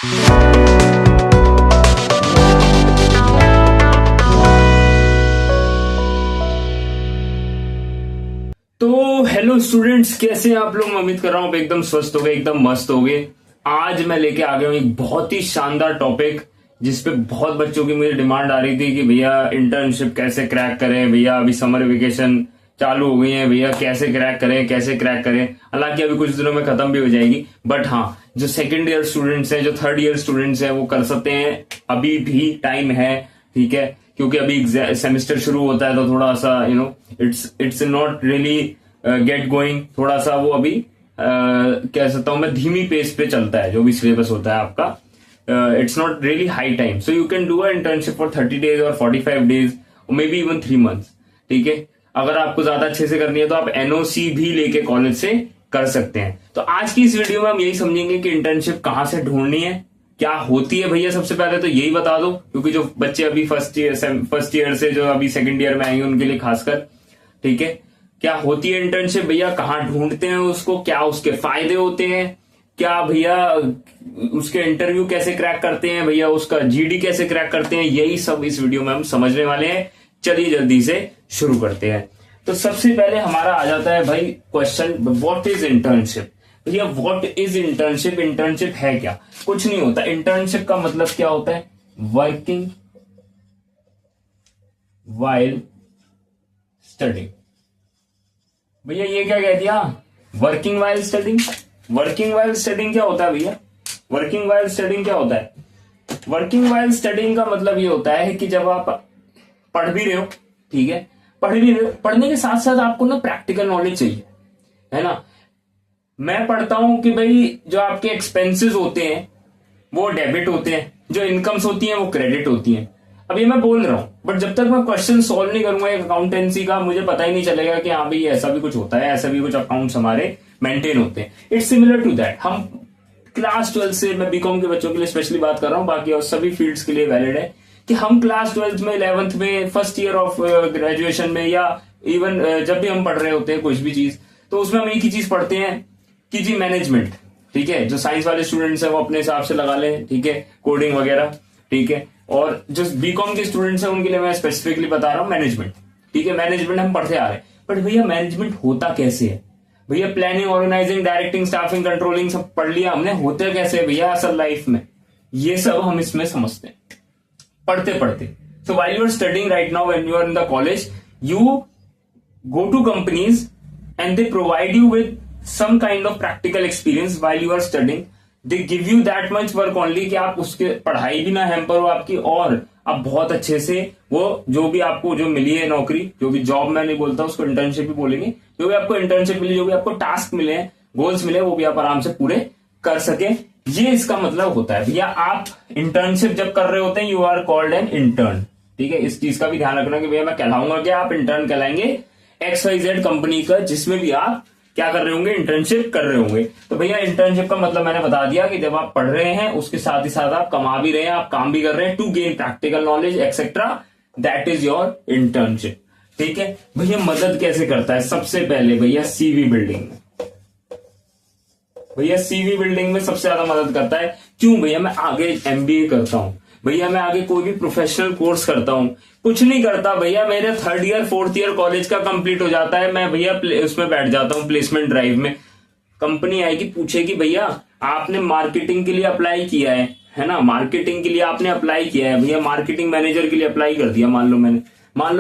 तो hello students, कैसे हैं आप लोग। मैं उम्मीद कर रहा हूँ एकदम स्वस्थ हो गए, एकदम मस्त हो गए। आज मैं लेके आ गया हूँ एक बहुत ही शानदार टॉपिक, जिसपे बहुत बच्चों की मुझे डिमांड आ रही थी कि भैया इंटर्नशिप कैसे क्रैक करें, भैया अभी समर वेकेशन चालू हो गई है, भैया कैसे क्रैक करें कैसे क्रैक करें। हालांकि अभी कुछ दिनों में खत्म भी हो जाएगी, बट हाँ, जो सेकेंड ईयर स्टूडेंट्स हैं, जो थर्ड ईयर स्टूडेंट्स हैं, वो कर सकते हैं, अभी भी टाइम है। ठीक है, क्योंकि अभी सेमेस्टर शुरू होता है, तो थोड़ा सा it's not really get going, थोड़ा सा वो अभी कह सकता हूं मैं धीमी पेस पे चलता है जो भी सिलेबस होता है आपका। It's not really high time, so you can do a internship for 30 days और 45 days, may be even 3 months। ठीक है, अगर आपको ज्यादा अच्छे से करनी है तो आप एनओसी भी लेके कॉलेज से कर सकते हैं। तो आज की इस वीडियो में हम यही समझेंगे कि इंटर्नशिप कहां से ढूंढनी है, क्या होती है। भैया सबसे पहले तो यही बता दो, क्योंकि जो बच्चे अभी फर्स्ट ईयर से जो अभी सेकंड ईयर में आएंगे उनके लिए खासकर। ठीक है, क्या होती है इंटर्नशिप, भैया कहाँ ढूंढते हैं उसको, क्या उसके फायदे होते हैं, क्या भैया उसके इंटरव्यू कैसे क्रैक करते हैं, भैया उसका जीडी कैसे क्रैक करते हैं, यही सब इस वीडियो में हम समझने वाले हैं। चलिए जल्दी से शुरू करते हैं। तो सबसे पहले हमारा आ जाता है भाई क्वेश्चन, व्हाट इज इंटर्नशिप। भैया व्हाट इज इंटर्नशिप, इंटर्नशिप है क्या। कुछ नहीं होता। इंटर्नशिप का मतलब क्या होता है, वर्किंग वाइल स्टडिंग। भैया ये क्या कह दिया, working while studying. Working while studying क्या होता है भैया, वर्किंग वाइल स्टडिंग क्या होता है। वर्किंग वाइल स्टडिंग का मतलब ये होता है कि जब आप पढ़ भी रहे हो, ठीक है, पढ़ भी रहे हो, पढ़ने के साथ साथ आपको ना प्रैक्टिकल नॉलेज चाहिए, है ना। मैं पढ़ता हूं कि भाई जो आपके एक्सपेंसेस होते हैं वो डेबिट होते हैं, जो इनकम्स होती हैं वो क्रेडिट होती हैं। अब ये मैं बोल रहा हूं, बट जब तक मैं क्वेश्चन सॉल्व नहीं करूंगा एक अकाउंटेंसी का, मुझे पता ही नहीं चलेगा कि हाँ भाई ऐसा भी कुछ होता है, ऐसा भी कुछ अकाउंट्स हमारे मेंटेन होते हैं। It's similar to that. हम क्लास 12 से, मैं बीकॉम के बच्चों के लिए स्पेशली बात कर रहा हूं, बाकी और सभी फील्ड्स के लिए वैलिड है कि हम क्लास 12 में, 11th में, फर्स्ट ईयर ऑफ ग्रेजुएशन में, या इवन जब भी हम पढ़ रहे होते हैं कुछ भी चीज, तो उसमें हम एक ही चीज पढ़ते हैं कि जी मैनेजमेंट। ठीक है, जो साइंस वाले स्टूडेंट्स हैं वो अपने हिसाब से लगा लें, ठीक है, कोडिंग वगैरह। ठीक है, और जो बीकॉम के स्टूडेंट्स हैं उनके लिए मैं स्पेसिफिकली बता रहा हूं मैनेजमेंट। ठीक है, मैनेजमेंट हम पढ़ते आ रहे हैं, बट भैया मैनेजमेंट होता कैसे है। भैया planning, organising, directing, staffing, controlling सब पढ़ लिया हमने, होते कैसे भैया असल लाइफ में, ये सब हम इसमें समझते हैं पढ़ते पढ़ते। So while you are studying right now, when you are in the college, you go to companies and they provide you with some kind of practical experience while you are studying. They give you that much work only कि आप उसके पढ़ाई भी ना hamper हो आपकी, और आप बहुत अच्छे से वो जो भी आपको जो मिली है नौकरी, जो भी जॉब मैं नहीं बोलता उसको इंटर्नशिप भी बोलेंगे, जो भी आपको इंटर्नशिप मिली, जो भी आपको टास्क मिले हैं, गोल्स मिले, वो भी आप आराम से पूरे कर सके। ये इसका मतलब होता है। भैया आप इंटर्नशिप जब कर रहे होते हैं, you are called an intern. ठीक है, इस चीज का भी ध्यान रखना कि भैया मैं कहलाऊंगा क्या, आप इंटर्न कहलाएंगे XYZ कंपनी का, जिसमें भी आप क्या कर रहे होंगे, इंटर्नशिप कर रहे होंगे। तो भैया इंटर्नशिप का मतलब मैंने बता दिया कि जब आप पढ़ रहे हैं उसके साथ ही साथ आप कमा भी रहे हैं, आप काम भी कर रहे हैं, to gain practical knowledge etcetera, that is your internship. ठीक है भैया, मदद कैसे करता है, सबसे पहले भैया सीवी बिल्डिंग में। भैया सीवी बिल्डिंग में सबसे ज्यादा मदद करता है। क्यों भैया, मैं आगे MBA करता हूं, भैया मैं आगे कोई भी प्रोफेशनल कोर्स करता हूं, कुछ नहीं करता भैया, मेरे 3rd year 4th year college का कंप्लीट हो जाता है, मैं भैया उसमें बैठ जाता हूं प्लेसमेंट ड्राइव में। कंपनी आएगी, पूछेगी भैया आपने मार्केटिंग के लिए अप्लाई किया है ना, मार्केटिंग के लिए आपने अप्लाई किया है, भैया मार्केटिंग मैनेजर के लिए अप्लाई कर दिया, मान लो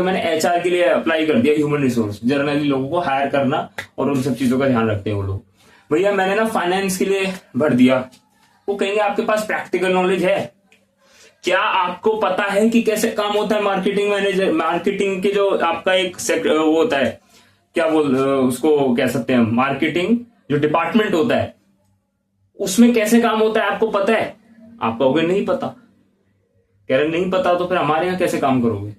मैंने HR के लिए अप्लाई कर दिया, ह्यूमन रिसोर्स, जर्नली लोगों को हायर करना और उन सब चीजों का ध्यान रखते हैं वो लोग। भैया मैंने ना फाइनेंस के लिए भर दिया, वो कहेंगे आपके पास प्रैक्टिकल नॉलेज है, क्या आपको पता है कि कैसे काम होता है मार्केटिंग मैनेजर, मार्केटिंग के जो आपका एक वो होता है, क्या बोल उसको कह सकते हैं, मार्केटिंग जो डिपार्टमेंट होता है उसमें कैसे काम होता है आपको पता है। आप कहोगे नहीं पता, कह रहे नहीं पता तो फिर हमारे यहाँ कैसे काम करोगे,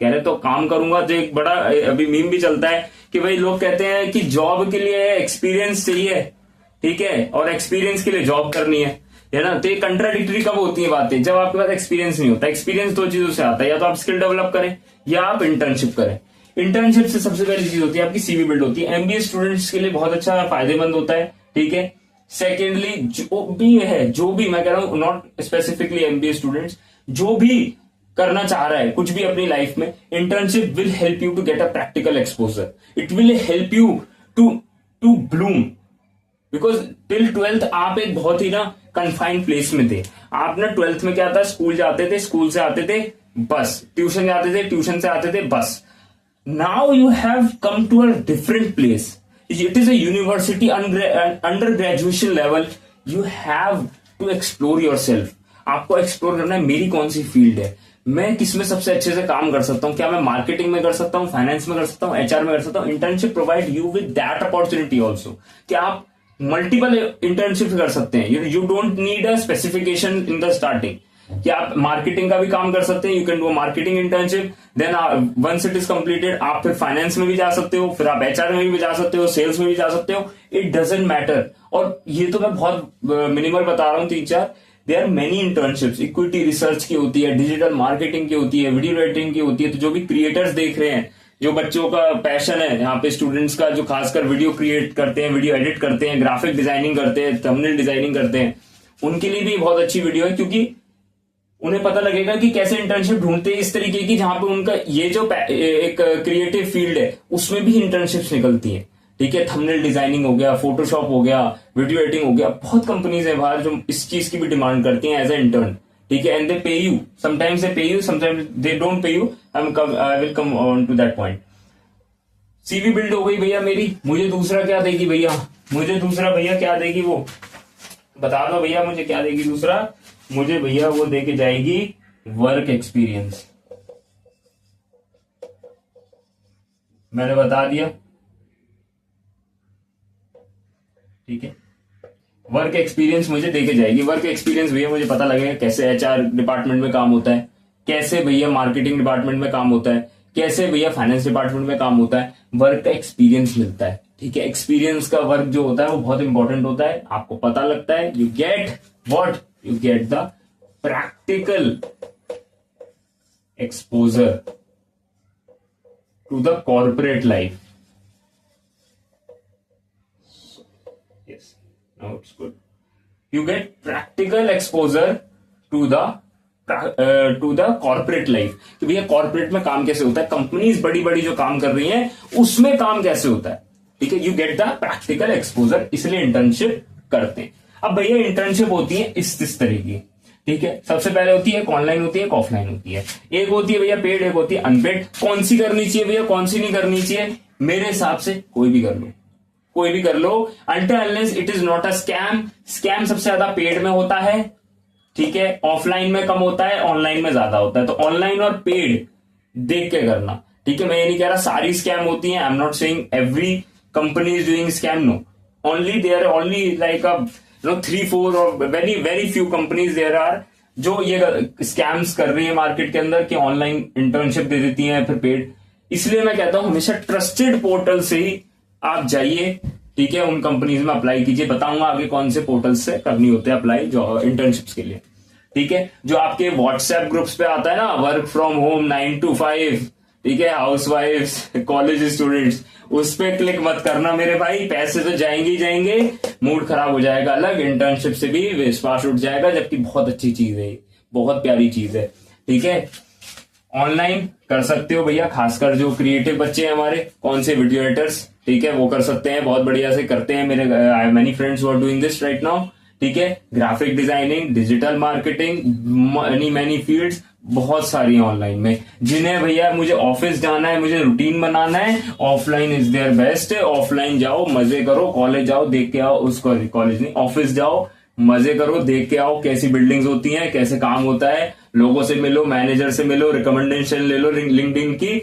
कह रहे तो काम करूंगा। जो एक बड़ा अभी मीम भी चलता है कि भाई लोग कहते हैं कि जॉब के लिए एक्सपीरियंस चाहिए, ठीक है, और एक्सपीरियंस के लिए जॉब करनी है ना। तो ये कंट्राडिक्टरी कब होती है बातें, जब आपके पास एक्सपीरियंस नहीं होता। एक्सपीरियंस 2 चीजों से आता है, या तो आप स्किल डेवलप करें या आप इंटर्नशिप करें। इंटर्नशिप से सबसे पहली चीज होती है आपकी सीवी बिल्ड होती है। MBA स्टूडेंट्स के लिए बहुत अच्छा फायदेमंद होता है, ठीक है। सेकेंडली जो भी मैं कह रहा हूं, नॉट स्पेसिफिकली एमबीए स्टूडेंट्स, जो भी करना चाह रहा है कुछ भी अपनी लाइफ में, internship will help you to get a practical exposure, it will help you to to bloom. Because till 12th आप एक बहुत ही ना कन्फाइंड प्लेस में थे। आप ना 12th में क्या था, स्कूल जाते थे, स्कूल से आते थे बस, ट्यूशन जाते थे, ट्यूशन से आते थे बस। Now you have come to a different place, it is a university under graduation level, you have to explore your self. आपको एक्सप्लोर करना है मेरी कौन सी फील्ड है, मैं किसमें सबसे अच्छे से काम कर सकता हूं, क्या मैं मार्केटिंग में कर सकता हूं, फाइनेंस में कर सकता हूं, एचआर में कर सकता हूं। Internship provide you with that opportunity also कि आप मल्टीपल इंटर्नशिप कर सकते हैं। You don't need a specification in the starting कि आप मार्केटिंग का भी काम कर सकते हैं, you can do marketing internship, then once it is completed आप फिर फाइनेंस में भी जा सकते हो, फिर आप एचआर में भी जा सकते हो, सेल्स में भी जा सकते हो, इट डजेंट मैटर। और ये तो मैं बहुत मिनिमल बता रहा हूँ, 3-4, there are many internships, equity research की होती है, डिजिटल मार्केटिंग की होती है, वीडियो राइटिंग की होती है। तो जो भी क्रिएटर्स देख रहे हैं, जो बच्चों का पैशन है यहाँ पे, स्टूडेंट्स का जो खासकर वीडियो क्रिएट करते हैं, वीडियो एडिट करते हैं, ग्राफिक डिजाइनिंग करते हैं, थंबनेल डिजाइनिंग करते हैं, उनके लिए भी बहुत अच्छी वीडियो है, क्योंकि उन्हें पता लगेगा कि कैसे इंटर्नशिप ढूंढते हैं इस तरीके की जहां पे उनका ये जो एक क्रिएटिव फील्ड है उसमें भी इंटर्नशिप्स निकलती है। ठीक है, थंबनेल डिजाइनिंग हो गया, फोटोशॉप हो गया, वीडियो एडिटिंग हो गया, बहुत कंपनीज है बाहर जो इस चीज की भी डिमांड करती हैं एज ए इंटर्न। ठीक है, and they pay you, sometimes they pay you, sometimes they don't pay you, I will come on to that point. CV build हो गई भैया मेरी, मुझे दूसरा क्या देगी भैया, मुझे दूसरा भैया क्या देगी, वो बता दो भैया, मुझे क्या देगी दूसरा, मुझे भैया वो देके जाएगी वर्क एक्सपीरियंस। मैंने बता दिया, ठीक है, वर्क एक्सपीरियंस मुझे देके जाएगी। वर्क एक्सपीरियंस भैया मुझे पता लगेगा कैसे एचआर डिपार्टमेंट में काम होता है, कैसे भैया मार्केटिंग डिपार्टमेंट में काम होता है, कैसे भैया फाइनेंस डिपार्टमेंट में काम होता है, वर्क का एक्सपीरियंस मिलता है। ठीक है, एक्सपीरियंस का वर्क जो होता है वो बहुत इंपॉर्टेंट होता है, आपको पता लगता है, you get what, you get the practical exposure to the corporate life. Yes, now it's good. You get practical exposure to the corporate life कि भैया कॉर्पोरेट में काम कैसे होता है, कंपनीज बड़ी बड़ी जो काम कर रही हैं उसमें काम कैसे होता है। ठीक है, you get the practical exposure, इसलिए इंटर्नशिप करते हैं। अब भैया इंटर्नशिप होती है इस तरह की। ठीक है, सबसे पहले होती है एक ऑनलाइन होती है, एक ऑफलाइन होती है। एक होती है भैया पेड, एक होती है अनपेड। कौन सी करनी चाहिए भैया, कौन सी नहीं करनी चाहिए? मेरे हिसाब से कोई भी कर लो, कोई भी कर लो, until unless it is not a scam. Scam सबसे ज्यादा पेड में होता है, ठीक है, ऑफलाइन में कम होता है, ऑनलाइन में ज्यादा होता है। तो ऑनलाइन और पेड देख के करना। ठीक है, मैं ये नहीं कह रहा सारी स्कैम होती हैं, I am not saying every company is doing scam, no, only there only like a 3-4 और very very few companies there are जो ये स्कैम्स कर रही है मार्केट के अंदर कि ऑनलाइन इंटर्नशिप दे देती हैं फिर पेड। इसलिए मैं कहता हूं हमेशा ट्रस्टेड पोर्टल से ही आप जाइए। ठीक है, उन कंपनीज में अप्लाई कीजिए, बताऊंगा आगे कौन से पोर्टल से करनी होते हैं अप्लाई जो इंटर्नशिप्स के लिए। ठीक है, जो आपके व्हाट्सएप ग्रुप्स पे आता है ना, वर्क फ्रॉम होम 9 to 5, ठीक है, हाउस वाइफ्स, कॉलेज स्टूडेंट्स, उस पे क्लिक मत करना मेरे भाई, पैसे तो जाएंगे ही जाएंगे, मूड खराब हो जाएगा। अलग इंटर्नशिप से भी विश्वास उठ जाएगा, जबकि बहुत अच्छी चीज है, बहुत प्यारी चीज है। ठीक है, ऑनलाइन कर सकते हो भैया, खासकर जो क्रिएटिव बच्चे हैं हमारे, कौन से वीडियो एडिटर्स, ठीक है, वो कर सकते हैं, बहुत बढ़िया से करते हैं। मेरे I have many friends who are doing this right now. ठीक है, graphic designing, digital marketing, many fields बहुत सारी ऑनलाइन में। जिन्हें भैया मुझे ऑफिस जाना है, मुझे रूटीन बनाना है, offline is their best. Offline जाओ, मजे करो, कॉलेज जाओ, देख के आओ, उसको कॉलेज नहीं, ऑफिस जाओ, मजे करो, देख के आओ कैसी बिल्डिंग्स होती हैं, कैसे काम होता है, लोगों से मिलो, मैनेजर से मिलो, रिकमेंडेशन ले लो लिंक्डइन की,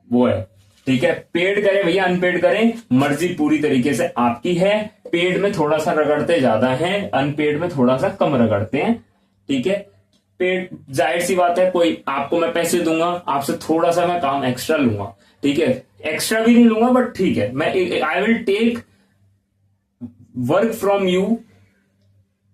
वो है। ठीक है, पेड करें भैया अनपेड करें, मर्जी पूरी तरीके से आपकी है। पेड में थोड़ा सा रगड़ते ज्यादा है, अनपेड में थोड़ा सा कम रगड़ते हैं। ठीक है, पेड जाहिर सी बात है, कोई आपको मैं पैसे दूंगा, आपसे थोड़ा सा मैं काम एक्स्ट्रा लूंगा। ठीक है, एक्स्ट्रा भी नहीं लूंगा, बट ठीक है, मैं I will take work from you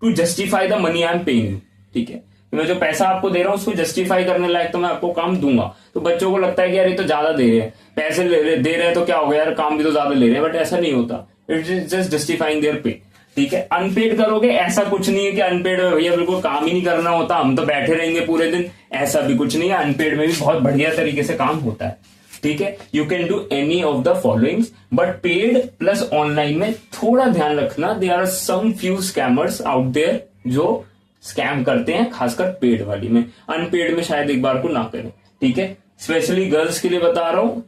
to justify the money I am paying you. ठीक है, मैं जो पैसा आपको दे रहा हूं उसको जस्टिफाई करने लायक तो मैं आपको काम दूंगा। तो बच्चों को लगता है कि यार ये तो ज्यादा दे रहे हैं, पैसे दे रहे हैं तो क्या हो गया यार, काम भी तो ज्यादा ले रहे हैं, बट ऐसा नहीं होता, it is just justifying their pay. ठीक है। अनपेड करोगे, ऐसा कुछ नहीं है कि अनपेड में भैया बिल्कुल काम ही नहीं करना होता, हम तो बैठे रहेंगे पूरे दिन, ऐसा भी कुछ नहीं है। अनपेड में भी बहुत बढ़िया तरीके से काम होता है, ठीक है। You can do any of the followings, but paid plus online में थोड़ा ध्यान रखना, there are some few scammers out there जो स्कैम करते हैं, खासकर पेड वाली में। अनपेड में शायद एक बार को ना करें, ठीक है। स्पेशली गर्ल्स के लिए बता रहा हूं,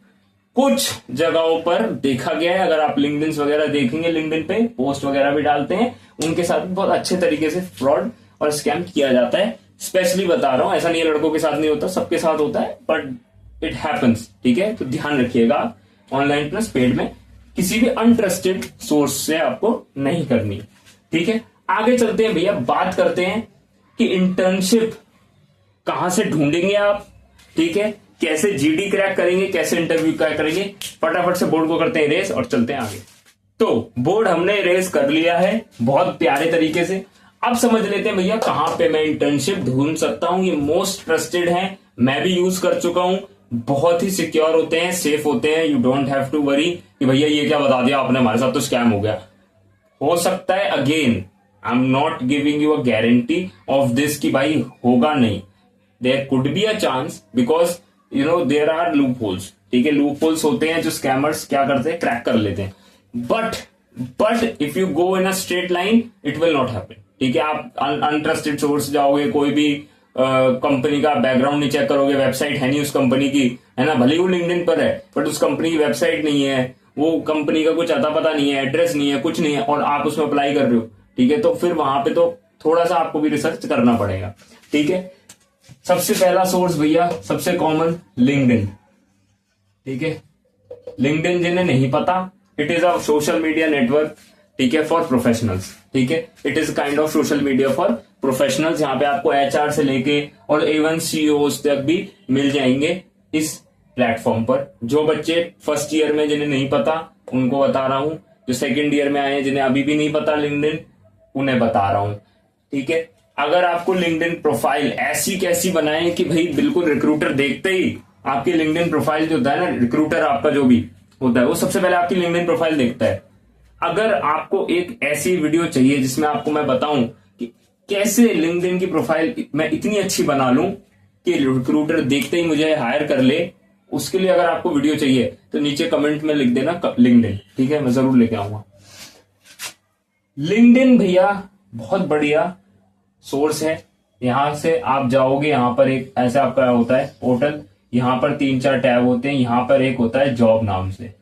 कुछ जगहों पर देखा गया है, अगर आप लिंक्डइन वगैरह देखेंगे, लिंक्डइन पे पोस्ट वगैरह भी डालते हैं, उनके साथ बहुत अच्छे तरीके से फ्रॉड और स्कैम किया जाता है। स्पेशली बता रहा हूं, ऐसा नहीं है लड़कों के साथ नहीं होता, सबके साथ होता है, बट इट हैपन्स, ठीक है। तो ध्यान रखिएगा, ऑनलाइन प्लस पेड में किसी भी अनट्रस्टेड सोर्स से आपको नहीं करनी, ठीक है। आगे चलते हैं भैया, बात करते हैं कि इंटर्नशिप कहां से ढूंढेंगे आप, ठीक है। कैसे जीडी क्रैक करेंगे, कैसे इंटरव्यू क्रैक करेंगे। फटाफट से बोर्ड को करते हैं इरेज और चलते हैं आगे। तो बोर्ड हमने इरेज कर लिया है बहुत प्यारे तरीके से। अब समझ लेते हैं भैया कहां पे मैं इंटर्नशिप ढूंढ सकता हूं। ये मोस्ट ट्रस्टेड है, मैं भी यूज कर चुका हूं, बहुत ही सिक्योर होते हैं, सेफ होते हैं। You don't have to worry कि भैया ये क्या बता दिया आपने, हमारे साथ तो स्कैम हो गया। हो सकता है, again I am not giving you a guarantee of this कि भाई होगा नहीं, there could be a chance, because you know there are loopholes, ठीक है। लूप होल्स होते हैं जो स्कैमर्स क्या करते हैं, क्रैक कर लेते हैं। But if you go in a straight line it will not happen, ठीक है। आप अनट्रस्टेड सोर्स जाओगे, कोई भी कंपनी का बैकग्राउंड नहीं चेक करोगे, वेबसाइट है नहीं उस कंपनी की, है ना, भले ही वो लिंक्डइन पर है बट उस कंपनी की वेबसाइट नहीं है, वो कंपनी का कुछ अता पता नहीं है, एड्रेस नहीं है, कुछ नहीं है, और आप उसमें अप्लाई कर रहे हो, ठीक है। तो फिर वहां पे तो थोड़ा सा आपको भी रिसर्च करना पड़ेगा, ठीक है। सबसे पहला सोर्स भैया, सबसे कॉमन, लिंक्डइन, ठीक है। लिंक्डइन जिन्हें नहीं पता, it is a social media network, ठीक है, फॉर प्रोफेशनल्स, ठीक है। It is kind of social media for professionals, जहां पे आपको एचआर से लेके और इवन सीईओज तक भी मिल जाएंगे इस प्लेटफॉर्म पर। जो बच्चे फर्स्ट ईयर में जिन्हें नहीं पता उनको बता रहा हूं, जो सेकेंड ईयर में आए हैं जिन्हें अभी भी नहीं पता लिंक्डइन, उन्हें बता रहा हूं, ठीक है। अगर आपको लिंक्डइन प्रोफाइल ऐसी कैसी बनाए कि भाई बिल्कुल रिक्रूटर देखते ही आपकी लिंक्डइन प्रोफाइल जो होता है ना, रिक्रूटर आपका जो भी होता है वो सबसे पहले आपकी लिंक्डइन प्रोफाइल देखता है। अगर आपको एक ऐसी वीडियो चाहिए जिसमें आपको मैं बताऊं कि कैसे लिंक्डइन की प्रोफाइल मैं इतनी अच्छी बना लूं कि रिक्रूटर देखते ही मुझे हायर कर ले, उसके लिए अगर आपको वीडियो चाहिए तो नीचे कमेंट में लिख देना लिंक्डइन, ठीक है, मैं जरूर लेके आऊंगा। लिंक्डइन भैया बहुत बढ़िया सोर्स है। यहां से आप जाओगे, यहां पर एक ऐसा आपका होता है पोर्टल, यहां पर 3-4 टैब होते हैं। यहां पर एक होता है जॉब नाम से,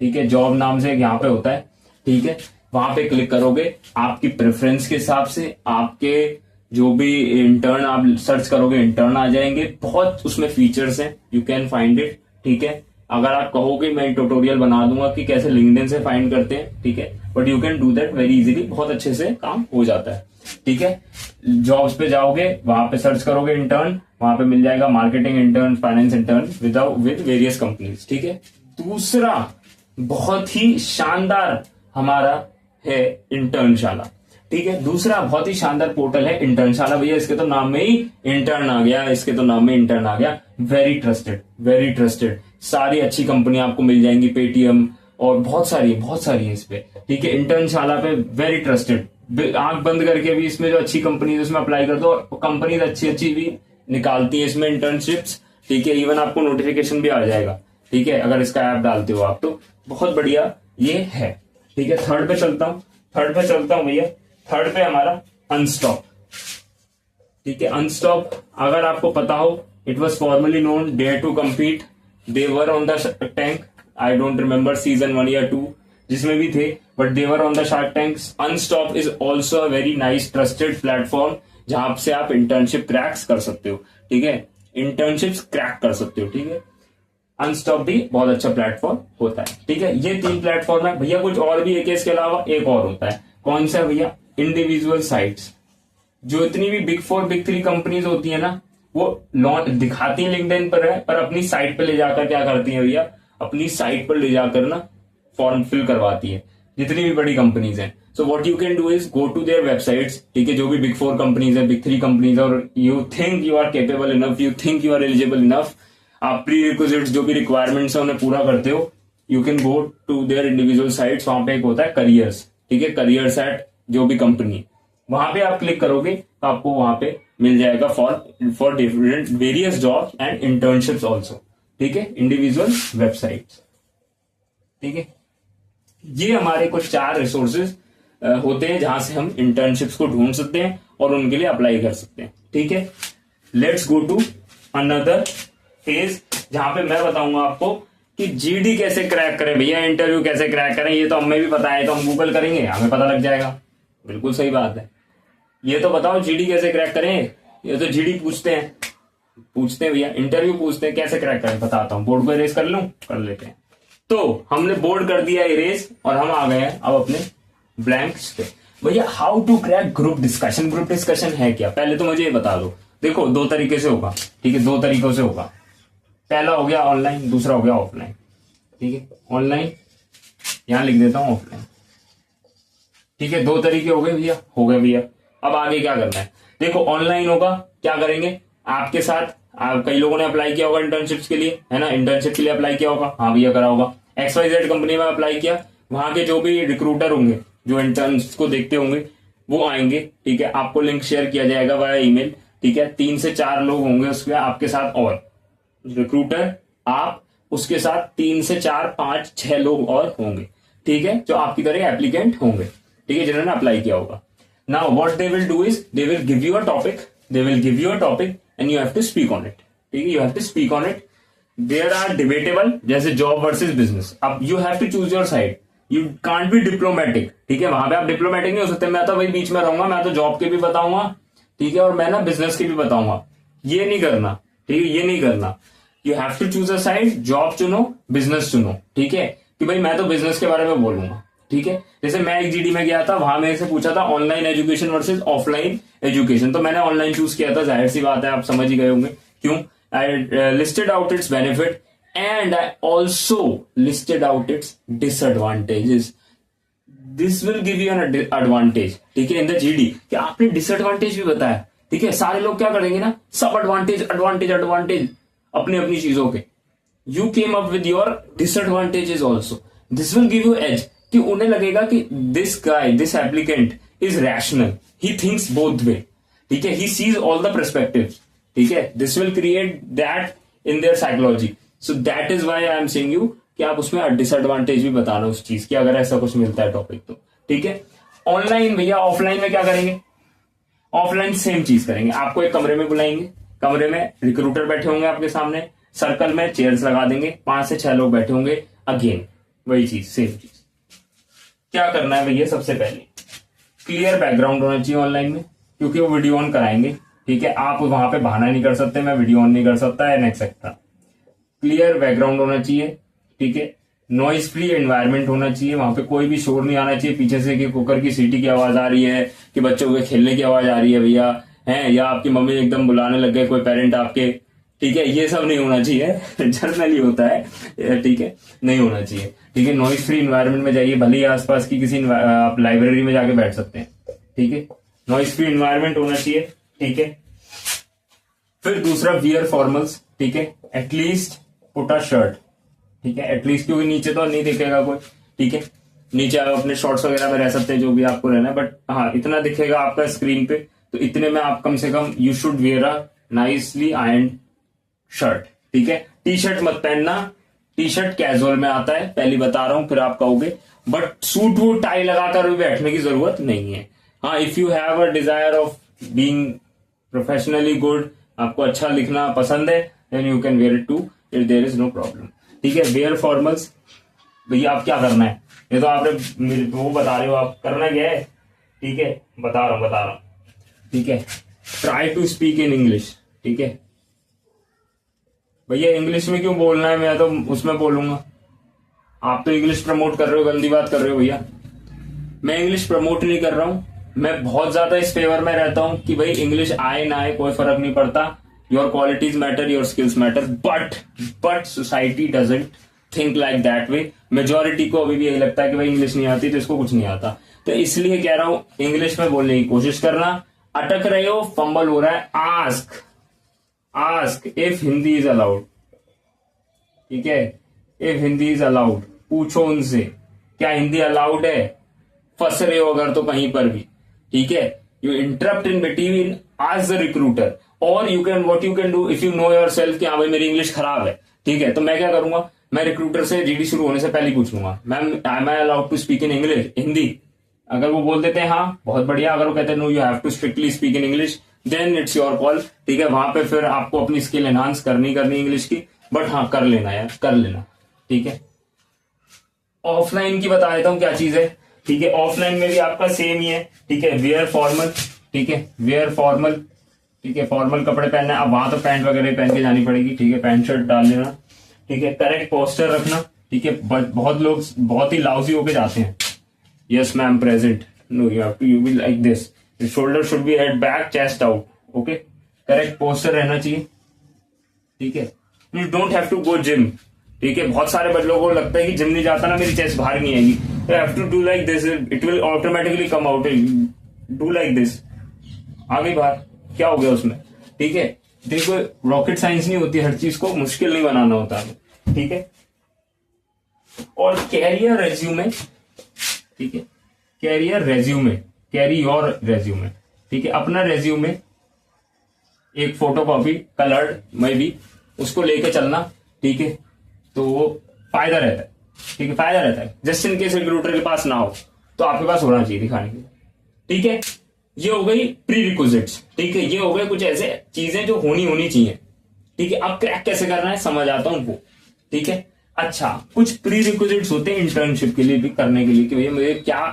ठीक है, जॉब नाम से यहां पे होता है, ठीक है। वहां पे क्लिक करोगे, आपकी प्रेफरेंस के हिसाब से आपके जो भी इंटर्न आप सर्च करोगे, इंटर्न आ जाएंगे। बहुत उसमें फीचर्स हैं, यू कैन फाइंड इट, ठीक है। अगर आप कहोगे मैं ट्यूटोरियल बना दूंगा कि कैसे लिंक्डइन से फाइंड करते हैं, ठीक है, but you can do that very easily, बहुत अच्छे से काम हो जाता है, ठीक है। जॉब्स पे जाओगे, वहां पे सर्च करोगे इंटर्न, वहां पे मिल जाएगा marketing intern, finance intern with various companies, ठीक है। दूसरा बहुत ही शानदार हमारा है इंटर्नशाला, ठीक है। दूसरा बहुत ही शानदार पोर्टल है इंटर्नशाला भैया, इसके तो नाम में ही इंटर्न आ गया, इसके तो नाम में इंटर्न आ गया। वेरी ट्रस्टेड, वेरी ट्रस्टेड, सारी अच्छी कंपनी आपको मिल जाएंगी, पेटीएम और बहुत सारी है इस पे, ठीक है। इंटर्नशाला पे वेरी ट्रस्टेड, आंख बंद करके भी इसमें जो अच्छी कंपनी है उसमें अप्लाई कर दो, कंपनीज अच्छी भी निकालती है इसमें इंटर्नशिप्स, ठीक है। इवन आपको नोटिफिकेशन भी आ जाएगा, ठीक है, अगर इसका ऐप डालते हो आप, तो बहुत बढ़िया ये है, ठीक है। थर्ड पे चलता हूं भैया। थर्ड पे हमारा अनस्टॉप, ठीक है। अनस्टॉप अगर आपको पता हो, it was formally known Dare to Compete, they were on the tank, I don't remember season 1 या 2 जिसमें भी थे, but they were on the Shark Tank. Unstop is also a very nice trusted platform जहां से आप internship cracks कर सकते हो, ठीक है, इंटर्नशिप्स क्रैक कर सकते हो, ठीक है। अनस्टॉप भी बहुत अच्छा प्लेटफॉर्म होता है, ठीक है। ये 3 प्लेटफॉर्म है भैया। कुछ और भी है कि इसके अलावा एक और होता है, कौन सा भैया, इंडिविजुअल साइट्स। जो इतनी भी बिग 4 बिग 3 कंपनीज होती है ना, वो लॉन्च दिखाती है लिंक्डइन पर है, पर अपनी साइट पर ले जाकर क्या करती है भैया, अपनी साइट पर ले जाकर ना फॉर्म फिल करवाती है, जितनी भी बड़ी कंपनीज हैं। So what you can do is go to their websites, ठीक है, जो भी बिग 4 कंपनीज है, बिग 3 कंपनीज, और you think you are capable enough, you think you are eligible enough, आप प्री रिक्विजिट्स जो भी रिक्वायरमेंट्स है उन्हें पूरा करते हो, you can go to their individual sites. वहां पे एक होता है करियर्स, ठीक है, करियर सेट जो भी कंपनी, वहां पे आप क्लिक करोगे तो आपको वहां पे मिल जाएगा for different various jobs and internships also, ठीक है, इंडिविजुअल वेबसाइट्स, ठीक है। ये हमारे कुछ 4 रिसोर्सेज होते हैं जहां से हम इंटर्नशिप्स को ढूंढ सकते हैं और उनके लिए अप्लाई कर सकते हैं, ठीक है। Let's go to another phase जहां पे मैं बताऊंगा आपको कि जीडी कैसे क्रैक करें भैया, इंटरव्यू कैसे क्रैक करें। ये तो हमें भी पता है, तो हम गूगल करेंगे हमें पता लग जाएगा, बिल्कुल सही बात है। ये तो बताओ जीडी कैसे क्रैक करें, ये तो जीडी पूछते हैं भैया, इंटरव्यू पूछते हैं, कैसे क्रैक करें बताता हूं। बोर्ड को इरेज कर लूं, कर लेते हैं। तो हमने बोर्ड कर दिया इरेज और हम आ गए हैं अब अपने ब्लैंक्स पे। भैया how to crack group discussion, group discussion है क्या, पहले तो मुझे ये बता दो। देखो 2 तरीके से होगा, ठीक है, 2 तरीकों से होगा। पहला हो गया ऑनलाइन, दूसरा हो गया ऑफलाइन, ठीक है। ऑनलाइन यहां लिख देता हूं, ऑफलाइन, ठीक है। 2 तरीके हो गए भैया, हो गए भैया। अब आगे क्या करना है, देखो ऑनलाइन होगा, क्या करेंगे आपके साथ, कई लोगों ने अप्लाई किया होगा इंटर्नशिप्स के लिए, है ना, इंटर्नशिप के लिए अप्लाई किया होगा, हाँ भैया करा होगा। XYZ कंपनी में अप्लाई किया, वहां के जो भी रिक्रूटर होंगे जो इंटर्न्स को देखते होंगे वो आएंगे, ठीक है। आपको लिंक शेयर किया जाएगा वाया ईमेल, ठीक है। 3 से 4 लोग होंगे उसमें आपके साथ, और रिक्रूटर, आप, उसके साथ 3 से 4 5 6 लोग और होंगे, ठीक है, जो आपकी तरह एप्लीकेंट होंगे, ठीक है, जिन्होंने अप्लाई किया होगा। Now what they will do is they will give you a topic, and you have to speak on it, ठीक है, you have to speak on it. There are debatable, जैसे जॉब वर्सेस बिजनेस। अब you have to choose your side, you can't be diplomatic, ठीक है, वहां पे आप diplomatic नहीं हो सकते। मैं तो वही बीच में रहूंगा, मैं तो जॉब के भी बताऊंगा, ठीक है, और मैं ना बिजनेस के भी बताऊंगा। ये नहीं करना, ठीक है, ये नहीं करना। You have to choose a side, job चुनो, बिजनेस चुनो, ठीक है, कि भाई मैं तो बिजनेस के बारे में बोलूंगा, ठीक है। जैसे मैं एक जीडी में गया था, वहां मेरे से पूछा था online education versus offline education, तो मैंने ऑनलाइन चूज किया था, जाहिर सी बात है आप समझ ही गए होंगे क्यों। I listed out it's benefit and I also listed out it's disadvantages. This will give you an advantage, ठीक है, इन द जीडी, कि आपने डिसएडवांटेज भी बताया, ठीक है। सारे लोग क्या करेंगे ना, सब एडवांटेज एडवांटेज एडवांटेज अपनी अपनी चीजों के। You came up with your disadvantages also, this will give you edge, कि उन्हें लगेगा कि this guy, this applicant is rational, he thinks both way, ठीक है, he sees all the perspectives, ठीक है। This will create that in their psychology, so that is why I am saying you कि आप उसमें डिसएडवांटेज भी बताना उस चीज की, अगर ऐसा कुछ मिलता है टॉपिक तो, ठीक है। ऑनलाइन भैया, ऑफलाइन में क्या करेंगे, ऑफलाइन सेम चीज करेंगे। आपको एक कमरे में बुलाएंगे, कमरे में रिक्रूटर बैठे होंगे आपके सामने, सर्कल में चेयर्स लगा देंगे, 5 से 6 लोग बैठे होंगे, अगेन वही चीज, सेम चीज। क्या करना है भैया, सबसे पहले क्लियर बैकग्राउंड होना चाहिए ऑनलाइन में, क्योंकि वो वीडियो ऑन कराएंगे, ठीक है। आप वहां पे बहाना नहीं कर सकते, मैं वीडियो ऑन नहीं कर सकता एंड एक्सेट्रा। क्लियर बैकग्राउंड होना चाहिए, ठीक है। नॉइज फ्री एनवायरनमेंट होना चाहिए, वहां पे कोई भी शोर नहीं आना चाहिए पीछे से, कि कुकर की सीटी की आवाज आ रही है, कि बच्चों के खेलने की आवाज आ रही है भैया, है, या आपकी मम्मी एकदम बुलाने लग गए कोई पेरेंट आपके, ठीक है, ये सब नहीं होना चाहिए। जनरली होता है, ठीक है, नहीं होना चाहिए, ठीक है। नॉइज फ्री एनवायरनमेंट में जाइए, भले ही आसपास की किसी आप लाइब्रेरी में जाके बैठ सकते हैं, ठीक है। नॉइज फ्री एनवायरनमेंट होना चाहिए, ठीक है। फिर दूसरा वियर फॉर्मल्स, ठीक है, एटलीस्ट पुट अ शर्ट, ठीक है, एटलीस्ट, क्योंकि नीचे तो नहीं दिखेगा कोई, ठीक है। नीचे आप अपने शॉर्ट्स वगैरह में रह सकते हैं, जो भी आपको रहना है, बट हाँ इतना दिखेगा आपका स्क्रीन पे, तो इतने में आप कम से कम you should wear a nicely iron shirt, ठीक है। टी शर्ट मत पहनना, टी शर्ट कैजुअल में आता है, पहली बता रहा हूं, फिर आप कहोगे, बट सूट वूट टाई लगाकर भी बैठने की जरूरत नहीं है। हाँ, if you have a desire of being professionally good, आपको अच्छा लिखना पसंद है, then you can wear it too, if there is no problem, ठीक है। वेयर फॉर्मल्स भैया, आप क्या करना है, ये तो आपने वो बता रहे हो, आप करना क्या है, ठीक है, बता रहा हूं, ठीक है। Try to speak in English, ठीक है भैया। इंग्लिश में क्यों बोलना है, मैं तो उसमें बोलूंगा, आप तो इंग्लिश प्रमोट कर रहे हो, गंदी बात कर रहे हो भैया। मैं इंग्लिश प्रमोट नहीं कर रहा हूं, मैं बहुत ज्यादा इस फेवर में रहता हूं कि भाई इंग्लिश आए ना आए कोई फर्क नहीं पड़ता, your qualities matter, your skills matter, but society doesn't think like that way. Majority को अभी भी यही लगता है कि भाई इंग्लिश नहीं आती तो इसको कुछ नहीं आता, तो इसलिए कह रहा हूं इंग्लिश में बोलने की कोशिश करना। अटक रहे हो, फंबल हो रहा है, ask if Hindi is allowed, ठीक है, इफ हिंदी इज अलाउड, पूछो उनसे क्या हिंदी अलाउड है। फंस रहे हो अगर तो कहीं पर भी, ठीक है, you interrupt in between, ask the recruiter, और you can what you can do if you know yourself कि हाँ भाई मेरी इंग्लिश खराब है, ठीक है, तो मैं क्या करूंगा, मैं रिक्रूटर से जीडी शुरू होने से पहले ही पूछ लूंगा, ma'am I am I allowed to speak in English, Hindi. अगर वो बोल देते हैं हाँ बहुत बढ़िया, अगर वो कहते हैं no you have to strictly speak in English, then it's your call, ठीक है, वहां पे फिर आपको अपनी स्किल एनहांस करनी इंग्लिश की, बट हाँ कर लेना यार, कर लेना, ठीक है। ऑफलाइन की बता देता हूँ क्या चीज है, ठीक है, ऑफलाइन में भी आपका सेम ही है, ठीक है, वेयर फॉर्मल, ठीक है, वेयर फॉर्मल, ठीक है, फॉर्मल कपड़े पहनना है, अब वहां तो पैंट वगैरह पहन के जानी पड़ेगी, ठीक है, पैंट शर्ट डाल लेना, ठीक है, करेक्ट पोस्टर रखना, ठीक है, बहुत लोग बहुत ही लाउजी होके जाते हैं, yes ma'am present, no you have to you will like this, shoulder should be head back, chest out, okay, correct posture रहना चाहिए, ठीक है, you don't have to go gym, ठीक है, बहुत सारे बच्चों को लगता है कि जिम नहीं जाता ना मेरी चेस्ट बाहर नहीं आएगी, तो have to do like this, it will automatically come out, do like this, आ गई बाहर, क्या हो गया उसमें, ठीक है, देखो रॉकेट साइंस नहीं होती, हर चीज को मुश्किल नहीं बनाना होता है, ठीक है। और कैरियर रेज्यूमे, ठीक है, career resume, carry your resume, ठीक है, अपना रेज्यूमे एक फोटो कॉपी कलर्ड में भी उसको लेके चलना, ठीक है, तो वो फायदा रहता है, ठीक है, फायदा रहता है, जस्ट इन केस रिक्रूटर के पास ना हो तो आपके पास होना चाहिए दिखाने के लिए, ठीक है। ये हो गई प्री रिक्विजिट्स, ठीक है, ये हो गए कुछ ऐसे चीजें जो होनी चाहिए, ठीक है। अब क्रैक कैसे करना है समझ आता हूं वो, ठीक है। अच्छा, कुछ प्री रिक्विजिट्स होते हैं इंटर्नशिप के लिए भी करने के लिए कि भैया मुझे क्या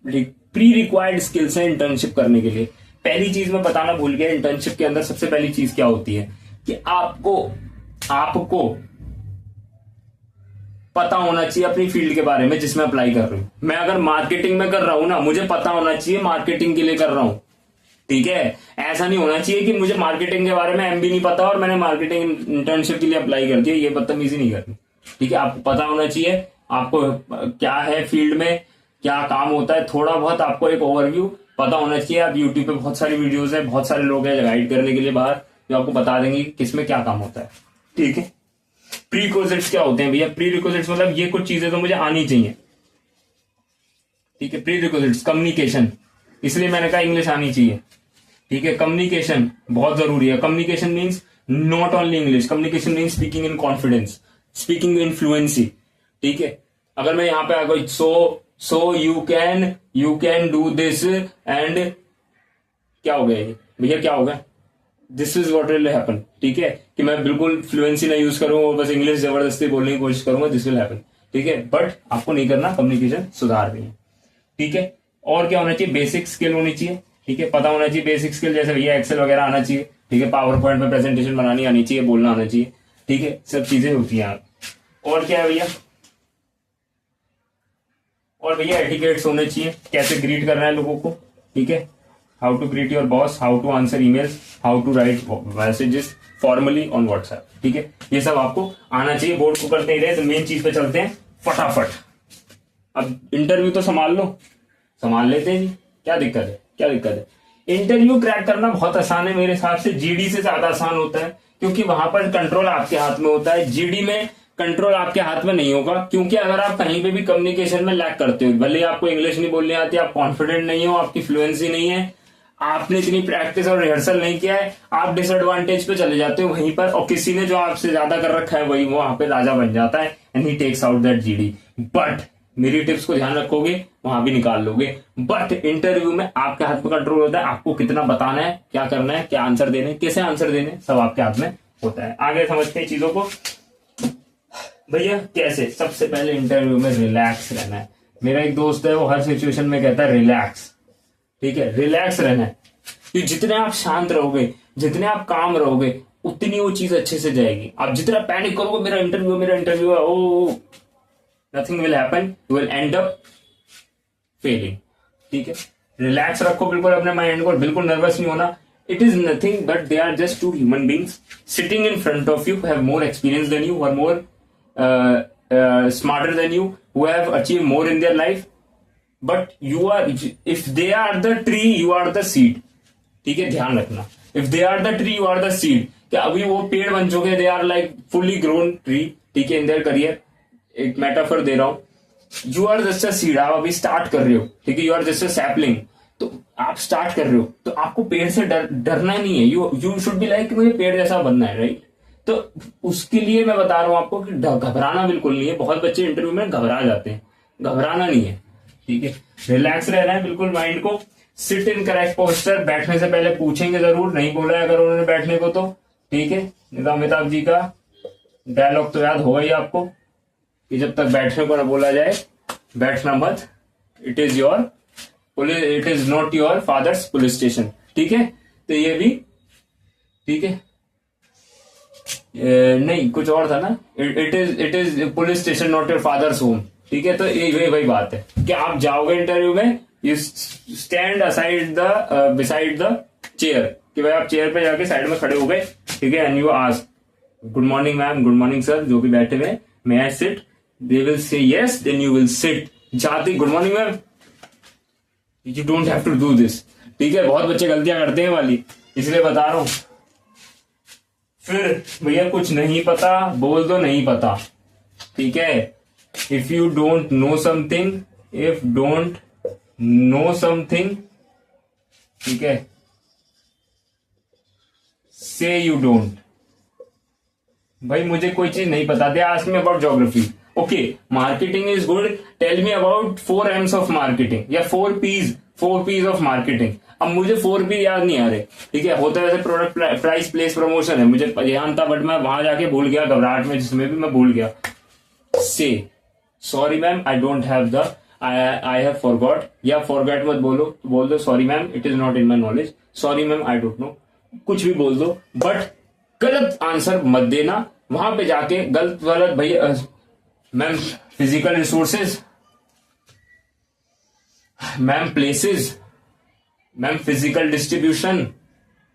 प्री रिक्वायर्ड स्किल्स है इंटर्नशिप करने के लिए। पहली चीज मैं बताना भूल गया, इंटर्नशिप के अंदर सबसे पहली चीज क्या होती है कि आपको पता होना चाहिए अपनी फील्ड के बारे में जिसमें अप्लाई कर रहा हूं। मैं अगर मार्केटिंग में कर रहा हूं ना, मुझे पता होना चाहिए मार्केटिंग के लिए कर रहा हूं, ठीक है। ऐसा नहीं होना चाहिए कि मुझे मार्केटिंग के बारे में एम भी नहीं पता और मैंने मार्केटिंग इंटर्नशिप के लिए अप्लाई कर दिया, ये बदतमीजी नहीं करनी, ठीक है। आपको पता होना चाहिए आपको क्या है फील्ड में, क्या काम होता है, थोड़ा बहुत आपको एक ओवरव्यू पता होना चाहिए। आप यूट्यूब पे बहुत सारी वीडियोस है, बहुत सारे लोग हैं गाइड करने के लिए बाहर, जो आपको बता देंगे किसमें क्या काम होता है, ठीक है। प्री रिक्विजिट्स क्या होते हैं भैया? प्री रिक्विजिट्स मतलब ये कुछ चीजें तो मुझे आनी चाहिए, ठीक है। प्री रिक्विजिट्स कम्युनिकेशन, इसलिए मैंने कहा इंग्लिश आनी चाहिए, ठीक है। कम्युनिकेशन बहुत जरूरी है। Communication means not only English, communication means speaking in confidence, speaking in fluency, ठीक है। अगर मैं यहां पे आ गई so you can do this and क्या हो गया ये भैया, क्या होगा, this is what will happen, ठीक है, कि मैं बिल्कुल फ्लुएंसी ना यूज करूंगा और बस इंग्लिश जबरदस्ती बोलने की कोशिश करूंगा, दिस विल हैपन, ठीक है। बट आपको नहीं करना, कम्युनिकेशन सुधारनी है, ठीक है। और क्या होना चाहिए? बेसिक स्किल होनी चाहिए, ठीक है, पता होना चाहिए बेसिक स्किल, जैसे भैया एक्सेल वगैरह आना चाहिए, ठीक है, पावर पॉइंट में प्रेजेंटेशन बनानी आनी चाहिए, बोलना आना चाहिए, ठीक है, सब चीजें होती हैं। और क्या है भैया? और भैया एटिकेट्स होने चाहिए, कैसे ग्रीट करना है लोगों को, ठीक है, how to greet your boss, how to answer emails, how to write messages formally on WhatsApp, ठीक है, ये सब आपको आना चाहिए। बोर्ड को करते ही रहे, तो मेन चीज पे चलते हैं फटाफट। अब इंटरव्यू तो संभाल लेते हैं जी, क्या दिक्कत है? इंटरव्यू क्रैक करना बहुत आसान है मेरे हिसाब से, जीडी से ज्यादा आसान होता है, क्योंकि वहां पर कंट्रोल आपके हाथ में होता है। जीडी में कंट्रोल आपके हाथ में नहीं होगा, क्योंकि अगर आप कहीं पे भी कम्युनिकेशन में लैक करते हो, भले आपको इंग्लिश नहीं बोलनी आती, आप कॉन्फिडेंट नहीं हो, आपकी फ्लुएंसी नहीं है, आपने इतनी प्रैक्टिस और रिहर्सल नहीं किया है, आप डिसएडवांटेज पे चले जाते हो वहीं पर, और किसी ने जो आपसे ज्यादा कर रखा है वही वहां पे राजा बन जाता है, and he takes out that GD. But मेरी टिप्स को ध्यान रखोगे वहां भी निकाल लोगे। बट इंटरव्यू में आपके हाथ में कंट्रोल होता है, आपको कितना बताना है, क्या करना है, क्या आंसर देने, कैसे आंसर देने, सब आपके हाथ में होता है। आगे समझते हैं चीजों को भैया कैसे। सबसे पहले इंटरव्यू में रिलैक्स रहना है। मेरा एक दोस्त है, वो हर सिचुएशन में कहता है रिलैक्स, ठीक है, रिलैक्स रहना है, कि जितने आप शांत रहोगे, जितने आप काम रहोगे, उतनी वो चीज अच्छे से जाएगी। आप जितना पैनिक करोगे, मेरा इंटरव्यू है, ओ nothing will happen, you will and up Fehling, ठीक है। रिलैक्स रखो बिल्कुल अपने माइंड को, बिल्कुल नर्वस नहीं होना। It is nothing but they are just two human beings sitting in front of you, have more experience than you, are more smarter than you, who have achieved more in their life, but you are, if they are the tree, you are the seed, ठीक है, ध्यान रखना। if they are the tree, you are the seed, कि अभी वो पेड़ बन चुके, they are like fully grown tree, ठीक है, in their career। एक मेटाफर दे रहा हूं you are just a seed, आप अभी स्टार्ट कर रहे हो, ठीक है, you are just a sapling, तो आप स्टार्ट कर रहे हो, तो आपको पेड़ से डरना नहीं है, यू शुड बी लाइक मुझे पेड़ जैसा बनना है, राइट। तो उसके लिए मैं बता रहा हूं आपको कि घबराना बिल्कुल नहीं है। बहुत बच्चे इंटरव्यू में घबरा जाते हैं, घबराना नहीं है, ठीक है, रिलैक्स रहना है बिल्कुल माइंड को। सिट इन करेक्ट पोस्टर, बैठने से पहले पूछेंगे जरूर, नहीं बोला है अगर उन्होंने बैठने को तो, ठीक है। अमिताभ जी का डायलॉग तो याद होगा ही आपको कि जब तक बैठने को ना बोला जाए बैठना मत, it is not your fathers police station, ठीक है। तो ये भी ठीक है, नहीं कुछ और था ना, it is police station not your fathers home, ठीक है। तो ये वही बात है कि आप जाओगे इंटरव्यू में, you stand aside the beside the chair, कि भाई आप चेयर पे जाके साइड में खड़े हो गए, ठीक है, and you ask good morning ma'am, good morning sir, जो भी बैठे हुए, may I sit, they will say yes, then you will sit. जाते good morning ma'am, you don't have to do this, ठीक है। बहुत बच्चे गलतियां करते हैं वाली, इसलिए बता रहा हूं। फिर भैया कुछ नहीं पता बोल दो नहीं पता, ठीक है। If you don't know something, ठीक है, से यू डोंट। भाई मुझे कोई चीज नहीं पता, they ask me about geography, okay, marketing is good, tell me about 4 M's of marketing या 4 P's ऑफ मार्केटिंग। अब मुझे 4 P याद नहीं आ रहे, ठीक है। होता है वैसे प्रोडक्ट प्राइस प्लेस प्रमोशन है, मुझे ध्यान था, बट मैं वहां जाके भूल गया, घबराहट में जिसमें भी मैं भूल गया। से sorry ma'am, I don't have the, I have forgot, या फॉरगेट मत बोलो, बोल दो sorry ma'am, it is not in my knowledge, sorry ma'am I don't know, कुछ भी बोल दो, बट गलत आंसर मत देना वहां पे जाके। गलत भैया ma'am physical resources, ma'am places, ma'am physical distribution,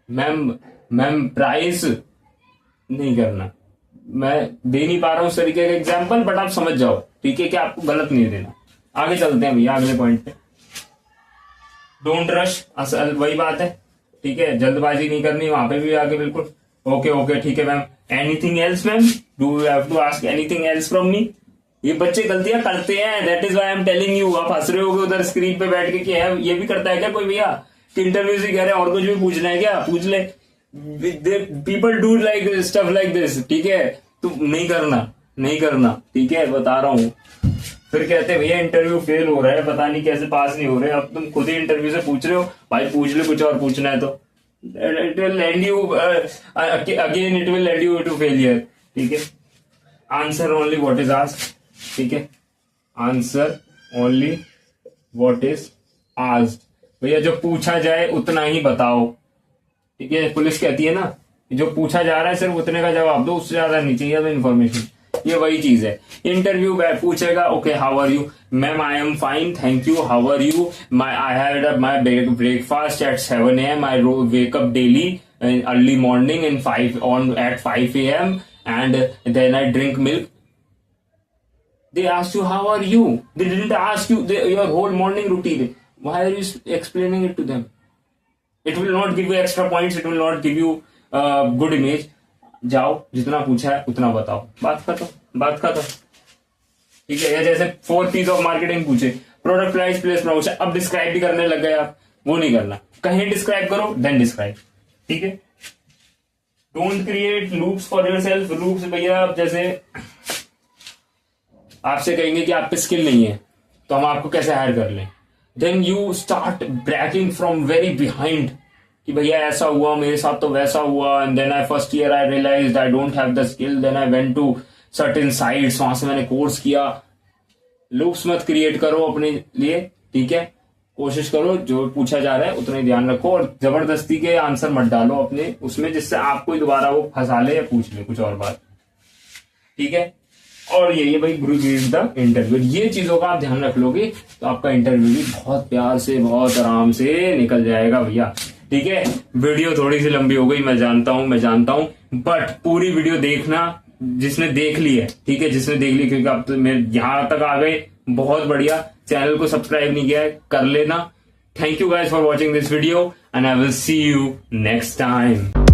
ma'am price नहीं करना। मैं दे नहीं पा रहा हूं उस तरीके का एग्जाम्पल, बट आप समझ जाओ, ठीक है, कि आपको गलत नहीं देना। आगे चलते हैं भैया अगले पॉइंट पे। डोंट रश, असल वही बात है, ठीक है, जल्दबाजी नहीं करनी, वहां पे भी आगे बिल्कुल ओके, ठीक है ma'am. Anything else ma'am, do you have to ask anything else from me. ये बच्चे गलतियां करते हैं, that is why I am telling you. आप हंस रहे होगे उधर स्क्रीन पे बैठ के कि है ये भी करता है क्या कोई भैया, कि इंटरव्यू से कह रहे हैं और कुछ भी पूछना है क्या, पूछ ले। People do like stuff like this, ठीक है, तो नहीं करना, ठीक है, बता रहा हूं। फिर कहते हैं भैया इंटरव्यू फेल हो रहा है, पता नहीं कैसे पास नहीं हो रहे। अब तुम खुद ही इंटरव्यू से पूछ रहे हो, भाई पूछ ले, कुछ और पूछना है तो it will end you again it will lead you to failure, ठीक है। Answer only what is asked, ठीक है, answer only what is asked. भैया जो पूछा जाए उतना ही बताओ, ठीक है। पुलिस कहती है ना, जो पूछा जा रहा है सिर्फ उतने का जवाब दो, उससे ज्यादा नहीं चाहिए इन्फॉर्मेशन। ये वही चीज है। इंटरव्यू पूछेगा, okay how are you ma'am, I am fine thank you, how are you, I had my breakfast at 7 AM, I wake up daily early morning in 5 AM and then I drink milk. They asked you how are you, they didn't ask you your whole morning routine. Why are you explaining it to them? It will not give you extra points, it will not give you good image. जाओ जितना पूछा है उतना बताओ, बात खत्म, ठीक है। या जैसे 4 P's ऑफ मार्केटिंग पूछे, प्रोडक्ट प्राइस प्लेस प्रमोशन, अब डिस्क्राइब भी करने लग गए आप, वो नहीं करना, कहीं डिस्क्राइब करो देन डिस्क्राइब, ठीक है। Don't create loops for yourself. Loops भैया आप जैसे आपसे कहेंगे कि आप पे स्किल नहीं है तो हम आपको कैसे हायर कर लें, then you start breaking from very behind कि भैया ऐसा हुआ मेरे साथ तो वैसा हुआ, and then I first year I realised I don't have the skill, then I went to certain sites, वहां से मैंने कोर्स किया। लूप्स मत क्रिएट करो अपने लिए, ठीक है। कोशिश करो जो पूछा जा रहा है उतना ही ध्यान रखो, और जबरदस्ती के आंसर मत डालो अपने उसमें, जिससे आपको दोबारा वो फंसा ले या पूछ ले कुछ और बात, ठीक है। और ये भाई रीड द इंटरव्यू, ये चीजों का आप ध्यान रख लोगे तो आपका इंटरव्यू भी बहुत प्यार से बहुत आराम से निकल जाएगा भैया, ठीक है। वीडियो थोड़ी सी लंबी हो गई, मैं जानता हूं, बट पूरी वीडियो देखना जिसने देख ली है, ठीक है, जिसने देख ली, क्योंकि अब तो मैं यहां तक आ गए, बहुत बढ़िया। चैनल को सब्सक्राइब नहीं किया है कर लेना। Thank you guys for watching this video and I will see you next time.